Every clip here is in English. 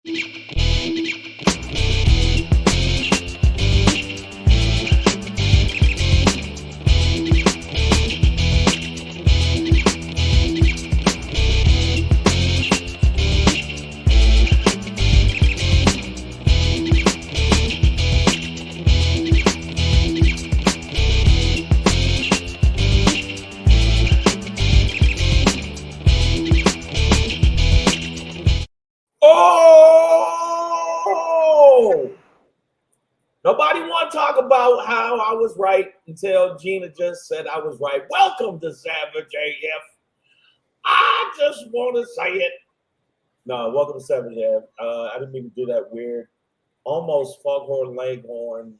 Oh! Nobody want to talk about how I was right until Gina just said I was right. Welcome to Savage AF. I just want to say it. No, welcome to Savage AF. I didn't mean to do that weird, almost foghorn leghorn,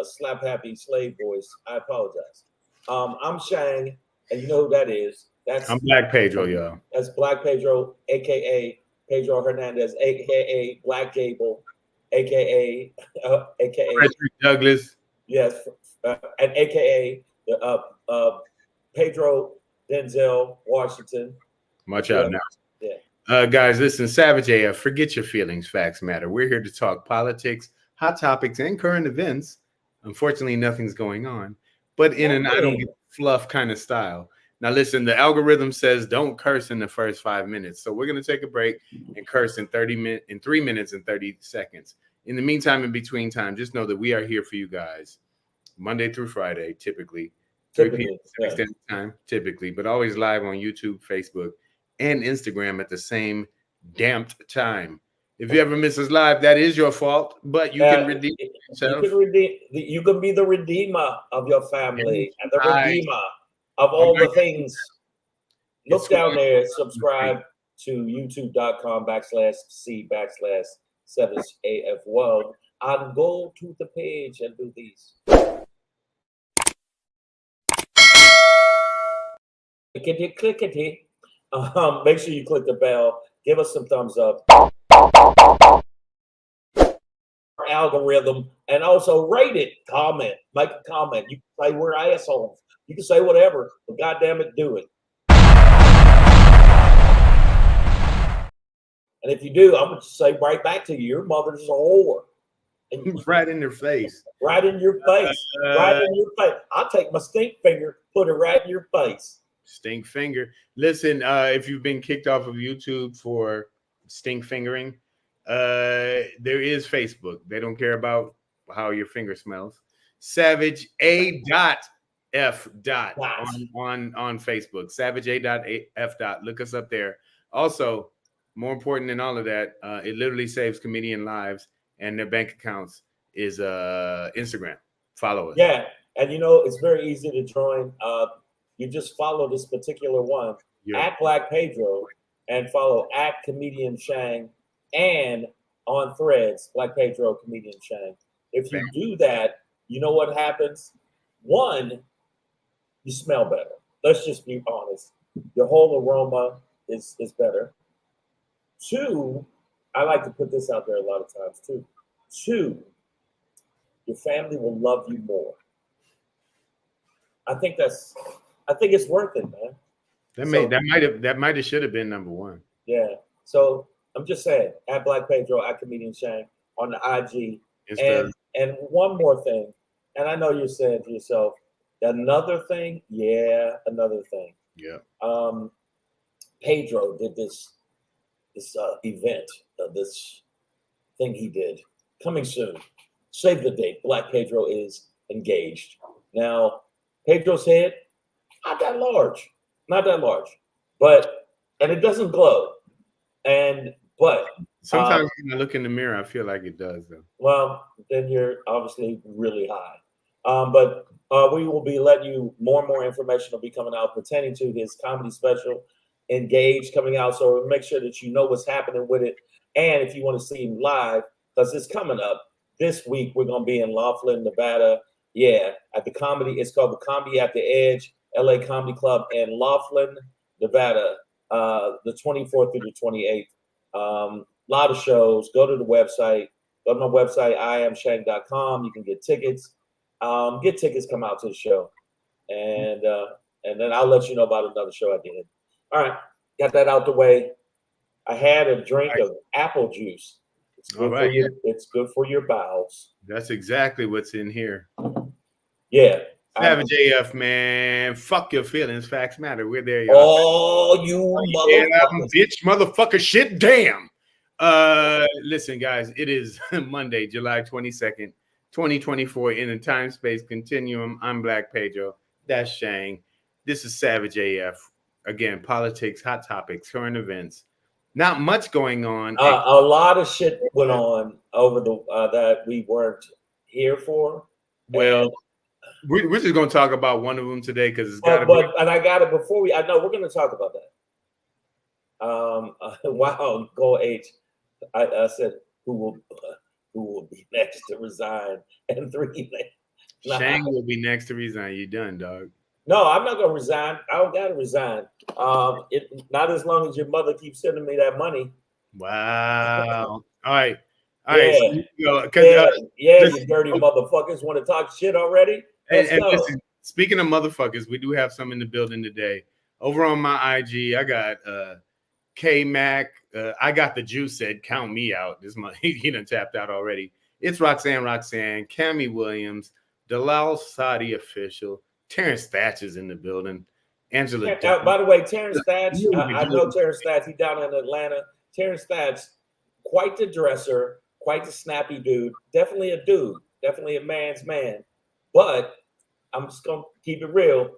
slap happy slave voice. I apologize. I'm Shang, and you know who that is. I'm Black Pedro, y'all. That's Black Pedro, aka Pedro Hernandez, aka Black Gable, aka Frederick Douglass. Yes, and aka Pedro Denzel Washington. Much out now. Yeah. Guys, listen, Savage AF, forget your feelings, facts matter. We're here to talk politics, hot topics, and current events. Unfortunately, nothing's going on, but in an I don't give fluff kind of style. Now, listen, the algorithm says don't curse in the first 5 minutes. So we're going to take a break and curse in 3 minutes and 30 seconds. In the meantime, in between time, just know that we are here for you guys Monday through Friday, typically. 3 p.m. Standard time, typically, but always live on YouTube, Facebook, and Instagram at the same damped time. If you ever miss us live, that is your fault, but you can redeem yourself. You can be the redeemer of your family and the redeemer of all the things. Look down there, subscribe to youtube.com/C/7AF World, and go to the page and do these. Clickety. Make sure you click the bell. Give us some thumbs up. Algorithm, and also rate it. Comment. Make a comment. You can say we're assholes. You can say whatever, but goddamn it, do it. And if you do, I'm going to say right back to you, your mother's a whore. Right in your face. Right in your face. Right in your face. I'll take my stink finger, put it right in your face. Stink finger. Listen, if you've been kicked off of YouTube for stink fingering, there is Facebook. They don't care about how your finger smells. Savage A.F. on Facebook. Savage A.F. Look us up there. Also, more important than all of that, it literally saves comedian lives, and their bank accounts is Instagram. Follow us. Yeah, and you know it's very easy to join. You just follow this particular one at Black Pedro and follow at Comedian Shang and on Threads, Black Pedro Comedian Shang. If you do that, you know what happens? One, you smell better. Let's just be honest. Your whole aroma is better. Two, I like to put this out there a lot of times too. Two, your family will love you more. I think it's worth it, man. That might have should have been number one. Yeah. So I'm just saying, at Black Pedro, at Comedian Shang on the IG. And one more thing, and I know you're saying to yourself, another thing. Yeah. Yeah. Pedro did this event, this thing he did. Coming soon. Save the date. Black Pedro is engaged. Now, Pedro's head, not that large, and it doesn't glow. But sometimes when I look in the mirror, I feel like it does, though. Well, then you're obviously really high. But we will be letting you more and more information will be coming out pertaining to his comedy special, Engaged, coming out. So make sure that you know what's happening with it. And if you want to see him live, because it's coming up this week, we're going to be in Laughlin, Nevada. Yeah, at the comedy. It's called the Comedy at the Edge, LA Comedy Club in Laughlin, Nevada, the 24th through the 28th. A lot of shows. Go to the website. Go to my website, iamshang.com. You can get tickets. Come out to the show. And then I'll let you know about another show I did. All right. Got that out the way. I had a drink of apple juice. It's good for you. Yeah. It's good for your bowels. That's exactly what's in here. Yeah. Savage AF, man. Fuck your feelings. Facts matter. We're there, y'all. Oh, you motherfuckers. Bitch, motherfucker, shit, damn. Listen, guys, it is Monday, July 22nd, 2024, in a time-space continuum. I'm Black Pedro. That's Shang. This is Savage AF. Again, politics, hot topics, current events. Not much going on. A lot of shit went on over the that we weren't here for. Well, we're just going to talk about one of them today because it's got to be. And I got it before we. I know we're going to talk about that. Wow, go H. I said who will be next to resign and 3 minutes. Shang will be next to resign. You done, dog? No, I'm not gonna resign. I don't gotta resign. Not as long as your mother keeps sending me that money. Wow. All right. Yeah. So, you dirty motherfuckers want to talk shit already? And listen, speaking of motherfuckers, we do have some in the building today. Over on my IG, I got K Mac. I got the juice said, count me out. This month he done tapped out already. It's Roxanne, Cammie Williams, Dalal Sadi official. Terrence Thatch is in the building. Angela. By the way, Terrence Thatch, I know Terrence Thatch. He's down in Atlanta. Terrence Thatch, quite the dresser, quite the snappy dude. Definitely a dude. Definitely a man's man. But I'm just going to keep it real.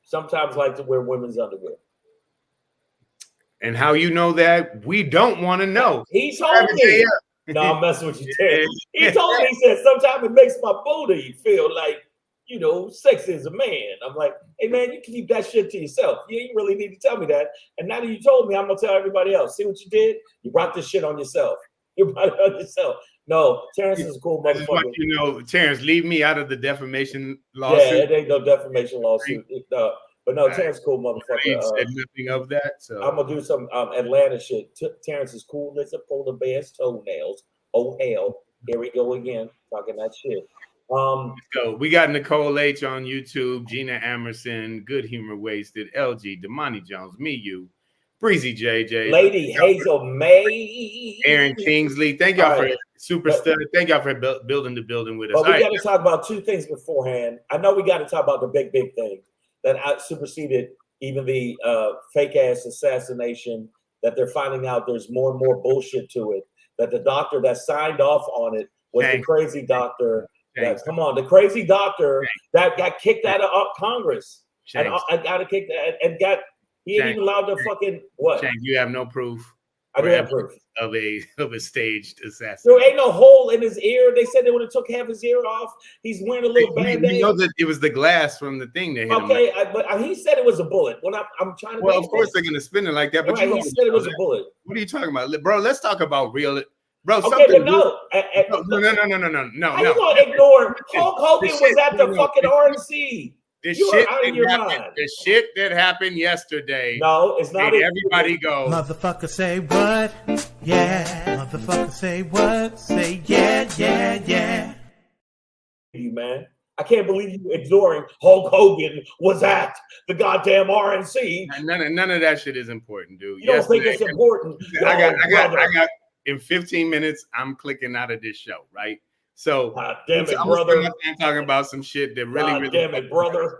Sometimes like to wear women's underwear. And how you know that? We don't want to know. He told me. No, I'm messing with you, Terrence. He told me, he said, sometimes it makes my booty feel like, sexy as a man. I'm like, hey, man, you can keep that shit to yourself. You ain't really need to tell me that. And now that you told me, I'm going to tell everybody else. See what you did? You brought this shit on yourself. You brought it on yourself. No, Terrence is a cool motherfucker. Terrence, leave me out of the defamation lawsuit. Yeah, it ain't no defamation lawsuit. But no, Terrence is cool motherfucker. Said nothing of that. So I'm going to do some Atlanta shit. Terrence is cool as a polar bear's toenails. Oh, hell. Here we go again, talking that shit. Let's go. We got Nicole H on YouTube, Gina Amerson, Good Humor Wasted, LG, Damani Jones, me, you, Breezy JJ, Lady Hazel May, Aaron Kingsley. Thank y'all for super stud. Thank y'all for building the building with us. But we got to talk about two things beforehand. I know we got to talk about the big thing that out superseded even the fake ass assassination. That they're finding out there's more and more bullshit to it. That the doctor that signed off on it was the crazy doctor. Come on, the crazy doctor that got kicked out of Congress. And I got to kick that and he ain't even allowed to fucking what? Shank, you have no proof. I do have proof of a staged assassination. There ain't no hole in his ear. They said they would have took half his ear off. He's wearing a little band-aid. You know that it was the glass from the thing that hit him. Okay, but he said it was a bullet. When I'm trying to. Well, of course they're gonna spin it like that. But he said it was a bullet. What are you talking about, bro? Let's talk about real. Bro, okay, but no. No. How you gonna ignore Hulk Hogan was at the fucking RNC? The shit that happened yesterday. No, it's not. Everybody go. Motherfucker say what? Yeah. Motherfucker say what? Say yeah. You man, I can't believe you ignoring Hulk Hogan was at the goddamn RNC. None of that shit is important, dude. You don't think it's important? I got. In 15 minutes, I'm clicking out of this show, right? So, damn it, brother. I'm talking about some shit that really damn it, brother.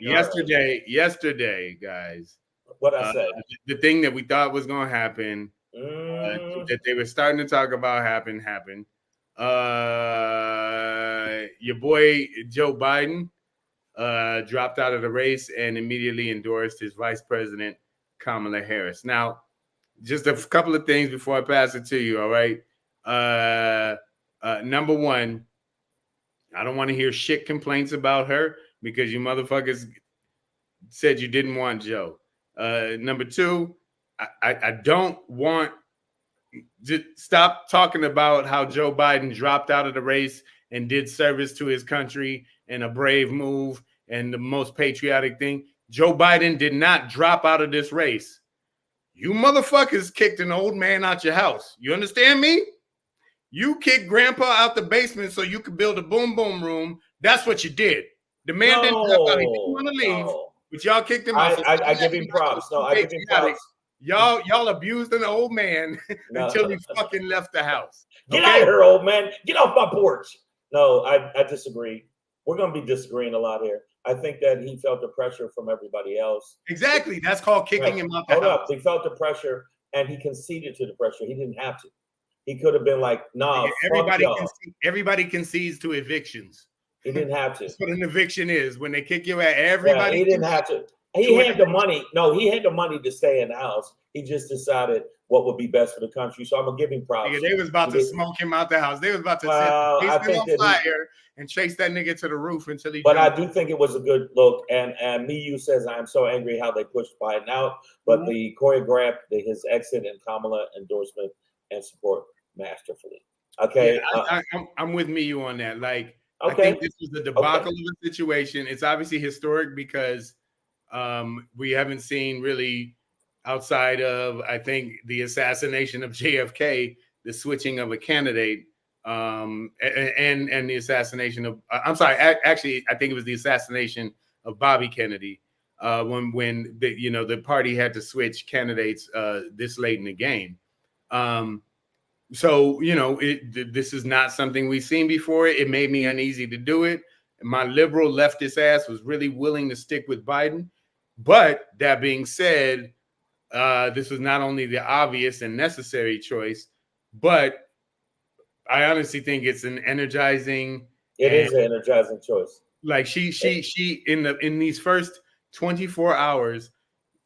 yesterday, guys. What I said. The thing that we thought was going to happen, that they were starting to talk about happened. Your boy Joe Biden dropped out of the race and immediately endorsed his vice president, Kamala Harris. Now, just a couple of things before I pass it to you, all right? Number one, I don't want to hear shit complaints about her because you motherfuckers said you didn't want Joe. Number two, I don't want to stop talking about how Joe Biden dropped out of the race and did service to his country and a brave move and the most patriotic thing. Joe Biden did not drop out of this race. You motherfuckers kicked an old man out your house. You understand me? You kicked grandpa out the basement so you could build a boom boom room. That's what you did. The man didn't drop out. He didn't want to leave, but y'all kicked him out. I give him props. No, I give him props. Y'all abused an old man No. until he fucking left the house. Get out of here, old man. Get off my porch. No, I disagree. We're going to be disagreeing a lot here. I think that he felt the pressure from everybody else. Exactly. That's called kicking him out the house. Hold up. He felt the pressure and he conceded to the pressure. He didn't have to. He could have been like, nah, everybody concedes to evictions. He didn't have to. That's what an eviction is. When they kick you out, everybody. He didn't have to. He had the money. No, he had the money to stay in the house. He just decided what would be best for the country. So I'm gonna give him props. They was about to smoke him out the house. They was about to set him on fire and chase that nigga to the roof until he. But I do think it was a good look. And you says I'm so angry how they pushed Biden out. But the choreographed his exit and Kamala endorsement and support masterfully. Okay, yeah, I'm with you on that. Like, okay. I think this was the debacle of a situation. It's obviously historic because we haven't seen really outside of, I think, the assassination of JFK, the switching of a candidate, and the assassination of actually I think it was the assassination of Bobby Kennedy when the party had to switch candidates this late in the game. So, this is not something we've seen before. It made me uneasy to do it. My liberal leftist ass was really willing to stick with Biden. But that being said, this was not only the obvious and necessary choice, but I honestly think it's an energizing. It is an energizing choice. Like she in these first 24 hours,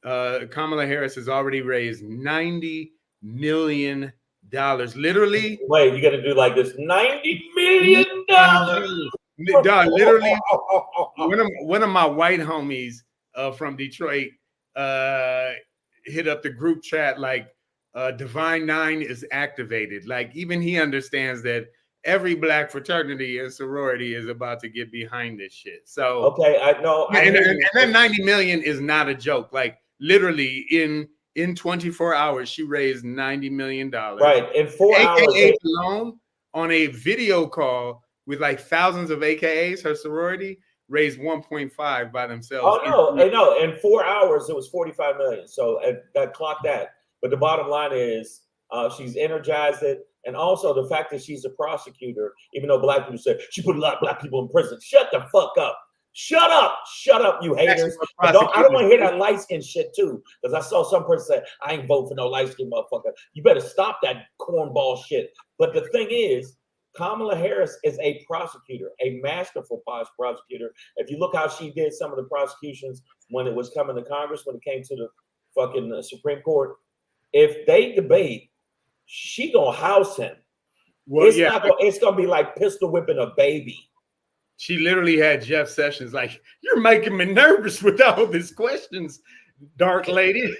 Kamala Harris has already raised $90 million. Literally, wait, you got to do like this $90 million. Literally, one of my white homies from Detroit hit up the group chat like Divine Nine is activated. Like even he understands that every black fraternity and sorority is about to get behind this shit. So okay, I know, and that 90 million is not a joke. Like literally in 24 hours, she raised $90 million. Right. In 4 hours alone on a video call with like thousands of AKAs, her sorority raised 1.5 by themselves. Oh, no. In 4 hours, it was 45 million. So that clock that. But the bottom line is she's energized it. And also the fact that she's a prosecutor, even though black people say she put a lot of black people in prison. Shut the fuck up. Shut up, you haters. I don't want to hear that light skin shit too. Because I saw some person say, I ain't vote for no light skin motherfucker. You better stop that cornball shit. But the thing is, Kamala Harris is a prosecutor, a masterful prosecutor. If you look how she did some of the prosecutions when it was coming to Congress, when it came to the fucking Supreme Court, if they debate, she gonna house him. Well, it's gonna be like pistol whipping a baby. She literally had Jeff Sessions like, you're making me nervous with all these questions, dark lady.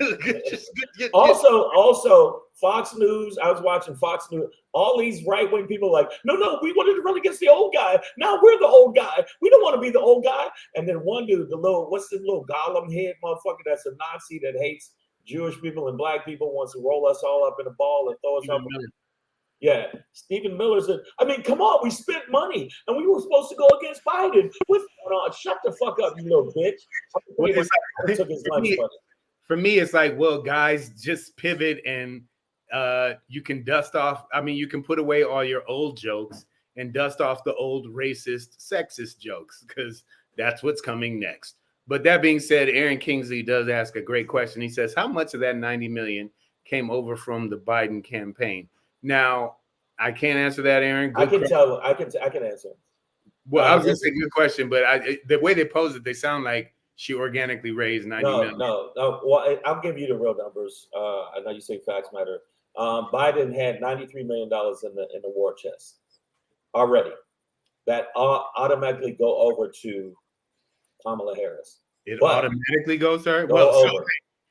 Also, Fox News, I was watching Fox News. All these right-wing people like, no, we wanted to run against the old guy. Now we're the old guy. We don't want to be the old guy. And then one dude, what's this little Gollum head motherfucker that's a Nazi that hates Jewish people and black people, wants to roll us all up in a ball and throw us up. Yeah, Stephen Miller said, I mean, come on, we spent money and we were supposed to go against Biden. What's going on? Shut the fuck up, you little bitch. For me, it's like, well, guys, just pivot and you can dust off. I mean, you can put away all your old jokes and dust off the old racist, sexist jokes because that's what's coming next. But that being said, Aaron Kingsley does ask a great question. He says, how much of that 90 million came over from the Biden campaign? Now, I can't answer that, Aaron. I can answer. Well, I was going to say good question, but the way they pose it, they sound like she organically raised 90 million. No. Well, I'll give you the real numbers. I know you say facts matter. Biden had $93 million in the war chest already. That automatically go over to Kamala Harris. It automatically goes there.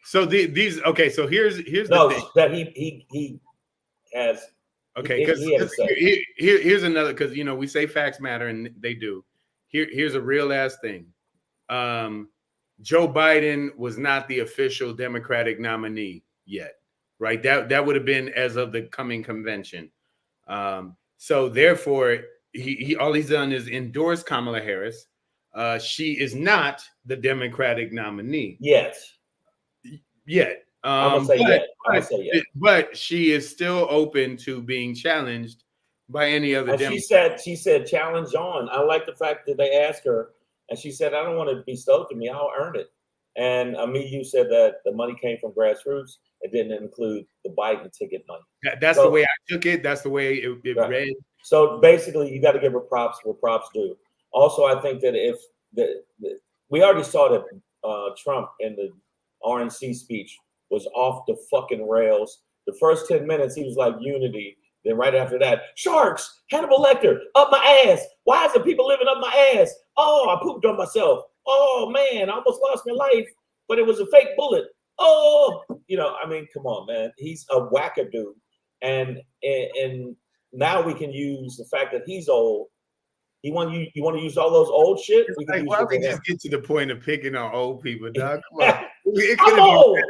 So these okay. So here's the thing that he has. Okay, because here's another, because we say facts matter and they do. Here's a real ass thing. Joe Biden was not the official Democratic nominee yet, right? That would have been as of the coming convention. So therefore, he all he's done is endorse Kamala Harris. She is not the Democratic nominee yet. I'm gonna say yeah. I'm gonna say yeah. But she is still open to being challenged by any other And Democrat. she said, challenge on. I like the fact that they asked her, and she said, I don't want to be stoked to me. I'll earn it. And you said that the money came from grassroots. It didn't include the Biden ticket money. That's the way I took it. That's the way it right. read. So basically, you got to give her props where props due. Also, I think that if we already saw that Trump in the RNC speech was off the fucking rails. The first 10 minutes, he was like unity. Then right after that, sharks, Hannibal Lecter, up my ass. Why is the people living up my ass? Oh, I pooped on myself. Oh man, I almost lost my life, but it was a fake bullet. Oh, I mean, come on, man. He's a wackadoo. And now we can use the fact that he's old. You want to use all those old shit? We can why we just get to the point of picking on old people, dog? Come on.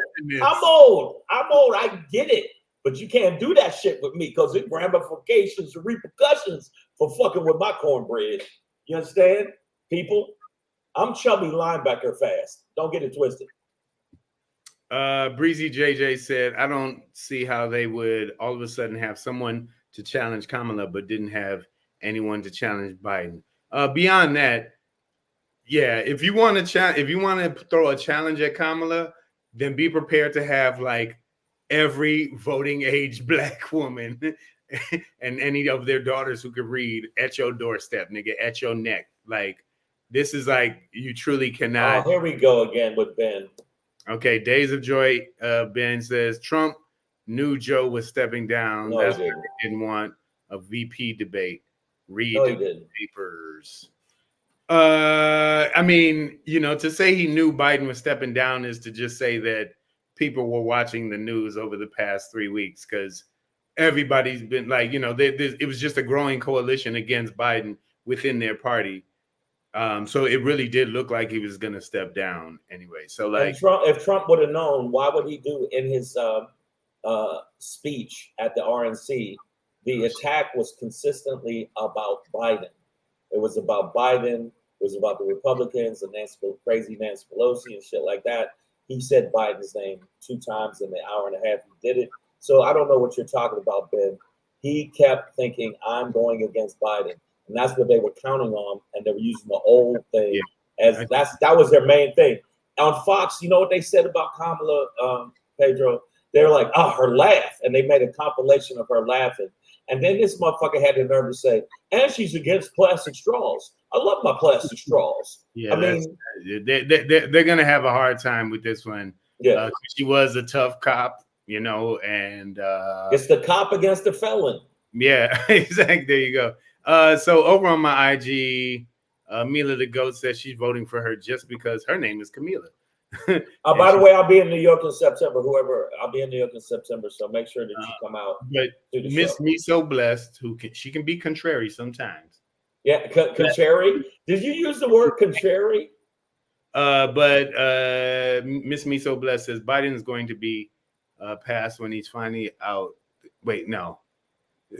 I'm old. I'm old. I get it. But you can't do that shit with me because it ramifications and repercussions for fucking with my cornbread. You understand, people? I'm chubby linebacker fast. Don't get it twisted. Breezy JJ said, I don't see how they would all of a sudden have someone to challenge Kamala, but didn't have anyone to challenge Biden. Beyond that, yeah, if you want to throw a challenge at Kamala, then be prepared to have like every voting age black woman and any of their daughters who could read at your doorstep, nigga, at your neck. Like, this is like, you truly cannot. Oh, here we go again with Ben. Okay, Days of Joy. Ben says Trump knew Joe was stepping down. No, that's he why didn't. he didn't want a VP debate. Read the papers. I mean, to say he knew Biden was stepping down is to just say that people were watching the news over the past 3 weeks, because everybody's been like, it was just a growing coalition against Biden within their party. So it really did look like he was going to step down anyway. So like, if Trump would have known, why would he do in his speech at the RNC? The attack was consistently about Biden. It was about Biden. It was about the Republicans and crazy Nancy Pelosi and shit like that. He said Biden's name 2 times in the hour and a half he did it. So I don't know what you're talking about, Ben. He kept thinking, I'm going against Biden. And that's what they were counting on. And they were using the old thing as that was their main thing. On Fox, you know what they said about Kamala, Pedro? They were like, oh, her laugh. And they made a compilation of her laughing. And then this motherfucker had the nerve to say, and she's against plastic straws. I love my plastic straws. Yeah, I mean, they're going to have a hard time with this one. Yeah. She was a tough cop, and it's the cop against the felon. Yeah, exactly. There you go. So over on my IG, Mila the Goat says she's voting for her just because her name is Camila. By the way, I'll be in New York in September. I'll be in New York in September, so make sure that you come out. But Miss Me So Blessed, she can be contrary sometimes. Yeah, contrary. Did you use the word contrary? But Miss Me So Blessed says Biden is going to be passed when he's finally out. Wait, no.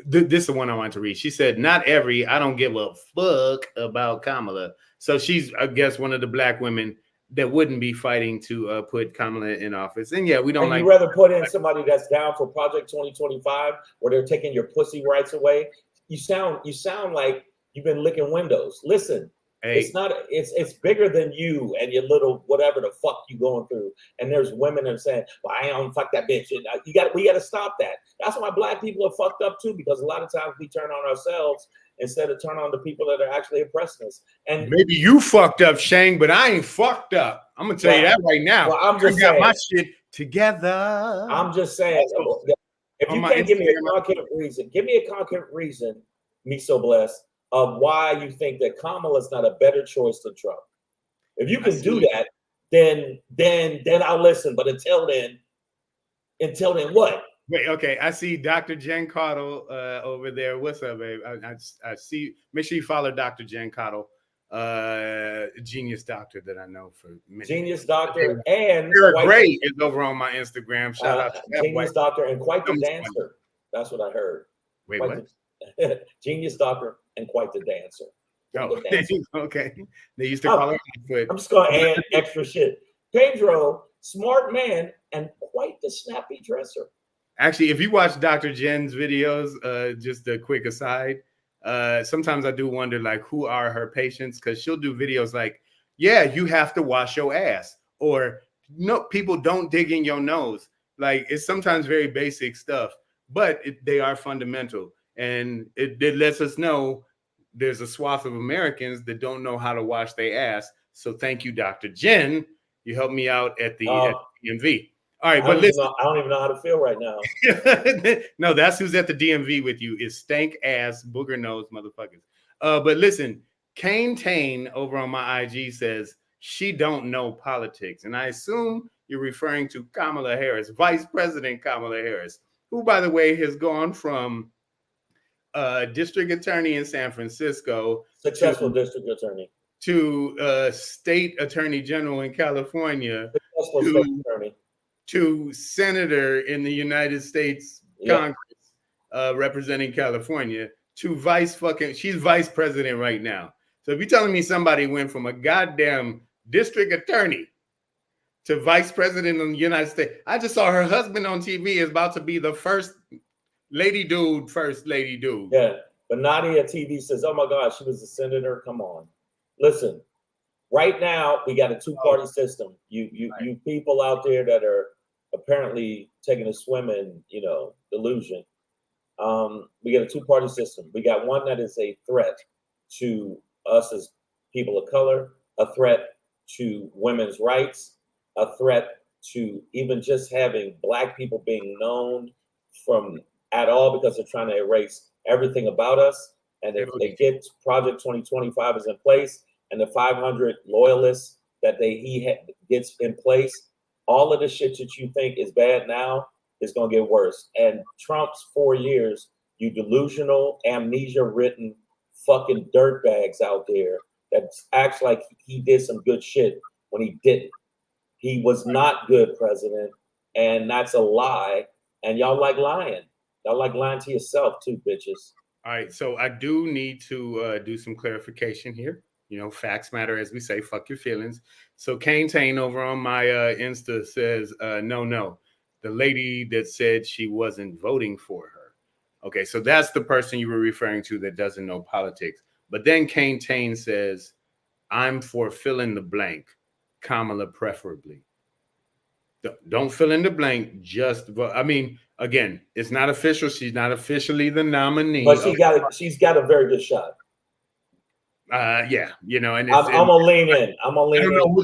This is the one I want to read. She said, not every, I don't give a fuck about Kamala. So she's, I guess, one of the black women that wouldn't be fighting to put Kamala in office. And yeah, we don't like. You'd rather put in somebody that's down for Project 2025, where they're taking your pussy rights away. You sound like you've been licking windows. Listen, it's not. It's bigger than you and your little whatever the fuck you going through. And there's women that are saying, "Well, I don't fuck that bitch." And we got to stop that. That's why black people are fucked up too, because a lot of times we turn on ourselves instead of turn on the people that are actually oppressing us. And maybe you fucked up, Shane, but I ain't fucked up. I'm gonna tell you that right now. Well, I'm just saying, got my shit together. I'm just saying, if you can't give me a concrete reason, me so blessed, of why you think that Kamala's not a better choice than Trump. If you can do that, then I'll listen. But until then, what? Wait, okay. I see Dr. Jen Cottle over there. What's up, babe? I see. Make sure you follow Dr. Jen Cottle, genius doctor that I know for many genius years. doctor, and Gray is over on my Instagram. Shout out to that genius doctor and quite the dancer. That's what I heard. Wait, what? Genius doctor and quite the dancer. Okay. They used to call her Foot. I'm just gonna add extra shit. Pedro smart man, and quite the snappy dresser. Actually, if you watch Dr. Jen's videos, just a quick aside, sometimes I do wonder, like, who are her patients? Because she'll do videos like, yeah, you have to wash your ass, or no, people don't dig in your nose. Like, it's sometimes very basic stuff, but they are fundamental. And it lets us know there's a swath of Americans that don't know how to wash their ass. So thank you, Dr. Jen. You helped me out at the DMV. All right, but listen. I don't even know how to feel right now. No, that's who's at the DMV with you is stank ass booger nose motherfuckers. But listen, Kane Tane over on my IG says she don't know politics, and I assume you're referring to Kamala Harris, Vice President Kamala Harris, who, by the way, has gone from district attorney in San Francisco, successful district attorney, to state attorney general in California, successful state attorney, to senator in the United States Congress, representing California, to she's vice president right now. So if you're telling me somebody went from a goddamn district attorney to vice president of the United States, I just saw her husband on TV is about to be the first lady dude. Yeah, but Nadia TV says, oh my God, she was a senator. Come on. Listen, right now we got a two-party system. You people out there that are apparently taking a swim in, delusion. We got a two-party system. We got one that is a threat to us as people of color, a threat to women's rights, a threat to even just having Black people being known from at all because they're trying to erase everything about us. And if they get Project 2025 is in place and the 500 loyalists that gets in place, all of the shit that you think is bad now is going to get worse. And Trump's 4 years, you delusional, amnesia-ridden fucking dirtbags out there that acts like he did some good shit when he didn't. He was not good president, and that's a lie. And y'all like lying. Y'all like lying to yourself too, bitches. All right, so I do need to do some clarification here. Facts matter, as we say. Fuck your feelings. So Kane Tane over on my Insta says, no. The lady that said she wasn't voting for her. Okay, so that's the person you were referring to that doesn't know politics. But then Kane Tane says, I'm for fill in the blank, Kamala preferably. Don't fill in the blank, just vote. I mean, again, it's not official. She's not officially the nominee. But she's got a very good shot. Yeah, and I'm gonna lean in. I don't know who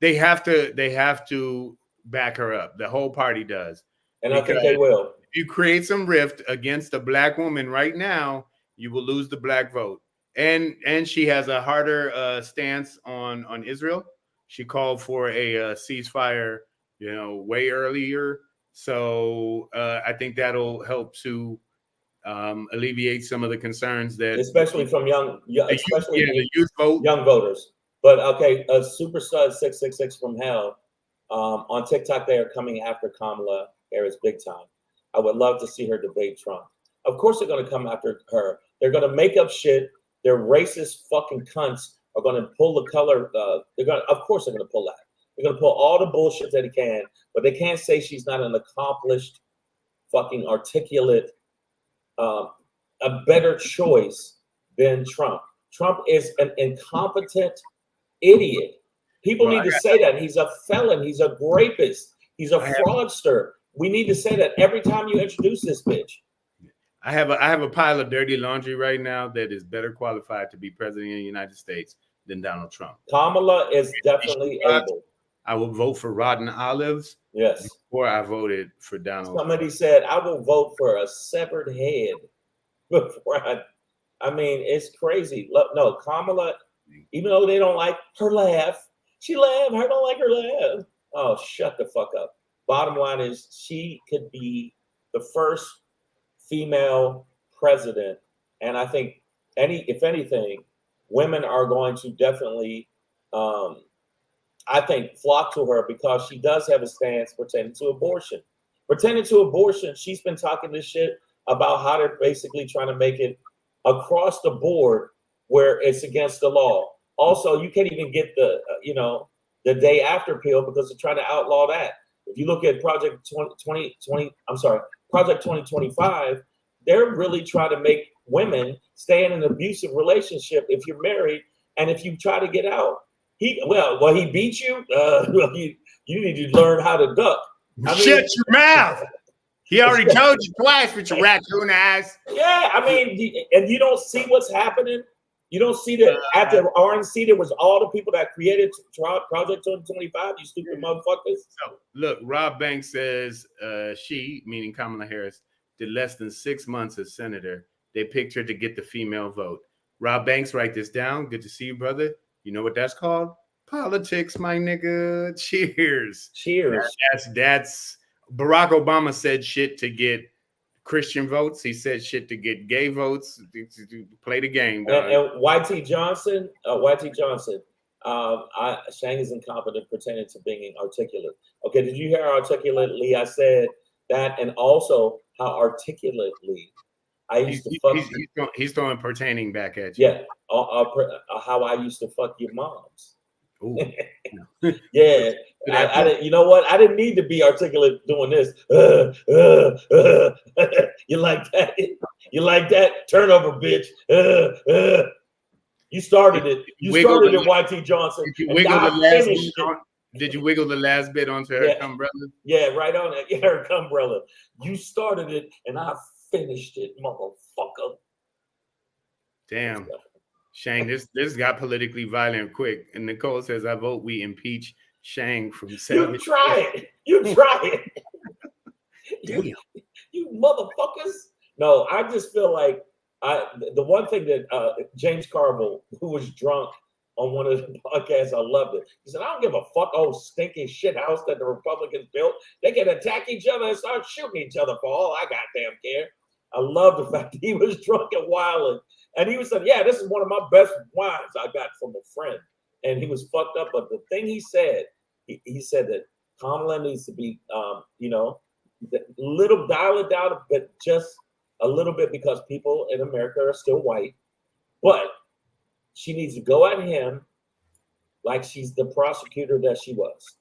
they have to back her up. The whole party does. And I think they will. If you create some rift against a Black woman right now, you will lose the Black vote. And she has a harder stance on Israel. She called for a ceasefire, way earlier. So I think that'll help to alleviate some of the concerns that, especially from the youth vote, young voters. But okay, Super Stud 666 from hell on TikTok, they are coming after Kamala Harris big time. I would love to see her debate Trump. Of course, they're going to come after her. They're going to make up shit. Their racist fucking cunts are going to pull the color. Of course, they're going to pull that. They're going to pull all the bullshit that they can, but they can't say she's not an accomplished, fucking articulate, a better choice than Trump. Trump is an incompetent idiot. People need to say that. He's a felon. He's a rapist. He's a fraudster. We need to say that every time you introduce this bitch. I have a pile of dirty laundry right now that is better qualified to be president of the United States than Donald Trump. Kamala is definitely able. I will vote for rotten olives. Yes. Before I voted for Donald Somebody Trump. said, I will vote for a severed head before I mean, it's crazy. No, Kamala, even though they don't like her laugh, she laughed. I don't like her laugh. Oh, shut the fuck up. Bottom line is she could be the first female president. And I think if anything, women are going to definitely, I think, flock to her because she does have a stance pertaining to abortion. Pertaining to abortion, she's been talking this shit about how they're basically trying to make it across the board where it's against the law. Also, you can't even get the, the day after pill because they're trying to outlaw that. If you look at Project 2025, they're really trying to make women stay in an abusive relationship if you're married, and if you try to get out, he beat you. You need to learn how to duck. Shut your mouth. He already told you twice with your raccoon eyes. Yeah, I mean, and you don't see what's happening. You don't see that at the RNC, there was all the people that created Project 2025, you stupid motherfuckers. So, look, Rob Banks says she, meaning Kamala Harris, did less than 6 months as senator. They picked her to get the female vote. Rob Banks, write this down. Good to see you, brother. You know what that's called? Politics, my nigga. Cheers. Cheers. That's Barack Obama said shit to get Christian votes. He said shit to get gay votes. To play the game, dog. And YT Johnson, Shang is incompetent pretending to being articulate. Okay, did you hear how articulately I said that? And also how articulately I used to fuck. He's throwing pertaining back at you. Yeah, how I used to fuck your moms. Ooh. Yeah, I didn't. You know what? I didn't need to be articulate doing this. You like that? You like that? Turnover, bitch. You started it. You started it, YT Johnson. Did you wiggle the last bit did you wiggle the last bit onto her umbrella? Yeah, right on it. Her umbrella. You started it, and I finished it, motherfucker. Damn. Shang, this got politically violent quick. And Nicole says, I vote we impeach Shang from You try it. You try it. Damn. You motherfuckers. No, I just feel like the one thing that James Carville, who was drunk on one of the podcasts, I loved it. He said, I don't give a fuck, stinking shit house that the Republicans built. They can attack each other and start shooting each other for all I goddamn care. I love the fact that he was drunk and wilding. And he was saying, yeah, this is one of my best wines I got from a friend. And he was fucked up. But the thing he said, he said that Kamala needs to be, little dial it down, but just a little bit because people in America are still white. But she needs to go at him like she's the prosecutor that she was.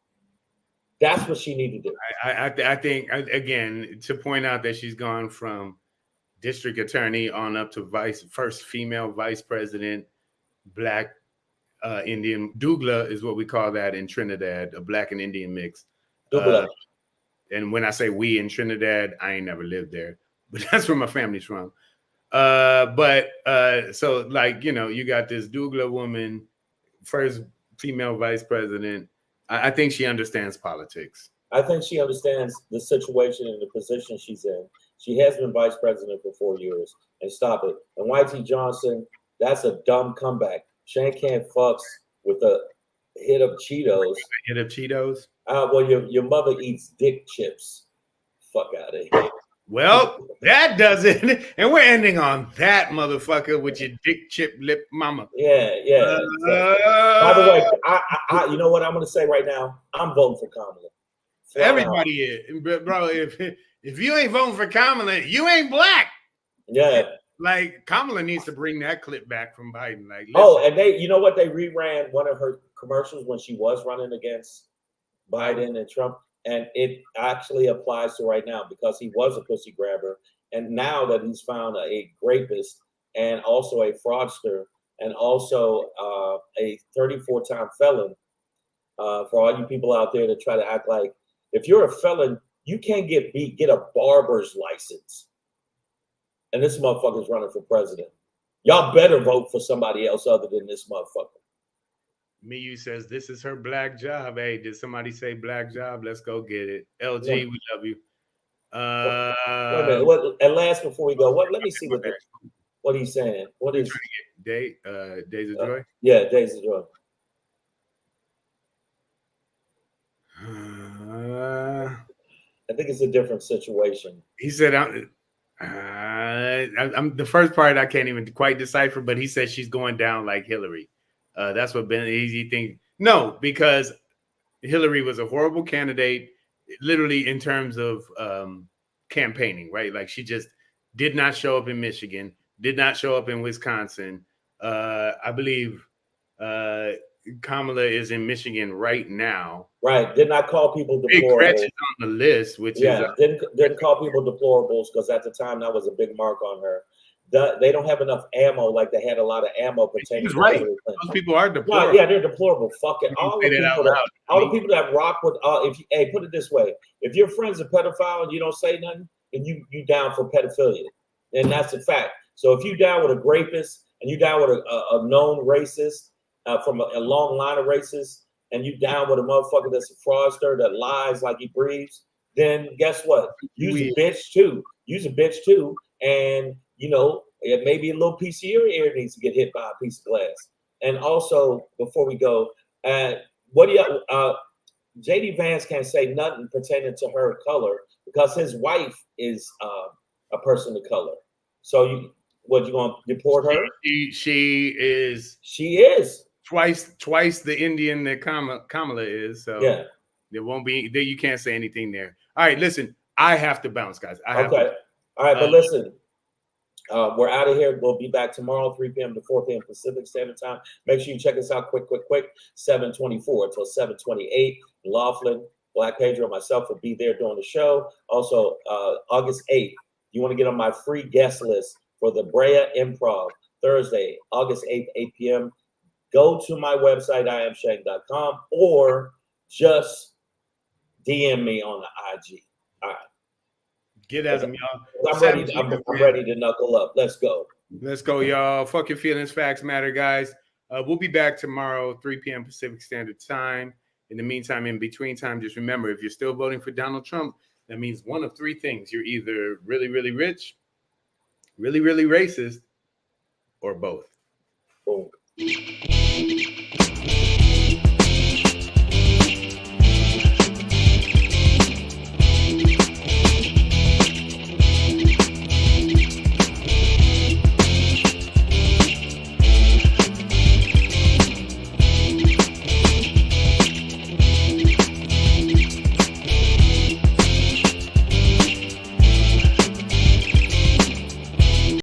That's what she needed to do. I think, again, to point out that she's gone from district attorney on up to first female vice president, black Indian. Dougla is what we call that in Trinidad, a black and Indian mix. And when I say we in Trinidad, I ain't never lived there, but that's where my family's from. So like, you got this Dougla woman, first female vice president. I think she understands politics. I think she understands the situation and the position she's in. She has been vice president for 4 years, and stop it. And YT Johnson, that's a dumb comeback. Shane can't fucks with a hit of Cheetos. Hit of Cheetos? Well, your mother eats dick chips. Fuck out of here. Well, that does it. And we're ending on that, motherfucker, with your dick chip lip mama. Yeah. By the way, I you know what I'm going to say right now? I'm voting for Kamala. Everybody is. Bro, if you ain't voting for Kamala, you ain't black. Yeah. Like, Kamala needs to bring that clip back from Biden. Like, and you know what? They reran one of her commercials when she was running against Biden and Trump. And it actually applies to right now because he was a pussy grabber. And now that he's found a rapist and also a fraudster and also a 34-time felon, for all you people out there that try to act like if you're a felon, you can't get a barber's license. And this motherfucker's running for president. Y'all better vote for somebody else other than this motherfucker. Miyu says, this is her black job. Hey, did somebody say black job? Let's go get it. LG, we love you. Wait a minute. And last before we go, let me see what he's saying. What is Days of Joy? Yeah, Days of Joy. I think it's a different situation. He said, I'm the first part I can't even quite decipher, but he said she's going down like Hillary. That's what Ben Easy thinks. No, because Hillary was a horrible candidate, literally in terms of campaigning, right? Like she just did not show up in Michigan, did not show up in Wisconsin. I believe Kamala is in Michigan right now. Right. Did not call people Big deplorables. Gretchen's on the list, which is didn't call people deplorables because at the time that was a big mark on her. They don't have enough ammo like they had a lot of ammo pertaining to right. Hillary Clinton. Those people are No, deplorable. yeah, they're deplorable. Fuck it. All the people that rock with hey, put it this way: if your friend's a pedophile and you don't say nothing, then you down for pedophilia, and that's a fact. So if you down with a rapist and you down with a known racist from a long line of racists, and you down with a motherfucker that's a fraudster that lies like he breathes, then guess what? You's a bitch too. You's a bitch too, and you know, maybe a little piece of your ear needs to get hit by a piece of glass. And also, before we go, what do you? JD Vance can't say nothing pertaining to her color because his wife is a person of color. So you gonna deport her? She is. She is twice the Indian that Kamala is. So yeah, there won't be. You can't say anything there. All right, listen. I have to bounce, guys. All right, but listen. We're out of here. We'll be back tomorrow, 3 p.m. to 4 p.m. Pacific Standard Time. Make sure you check us out quick. 7:24 till 7:28. Laughlin, Black Pedro, myself will be there during the show. Also, August 8th, you want to get on my free guest list for the Brea Improv, Thursday, August 8th, 8 p.m. Go to my website, iamshank.com, or just DM me on the IG. All right. Get at them, y'all. I'm ready to knuckle up. Let's go. Let's go, y'all. Fuck your feelings. Facts matter, guys. We'll be back tomorrow, 3 p.m. Pacific Standard Time. In the meantime, in between time, just remember, if you're still voting for Donald Trump, that means one of three things. You're either really, really rich, really, really racist, or both. Boom.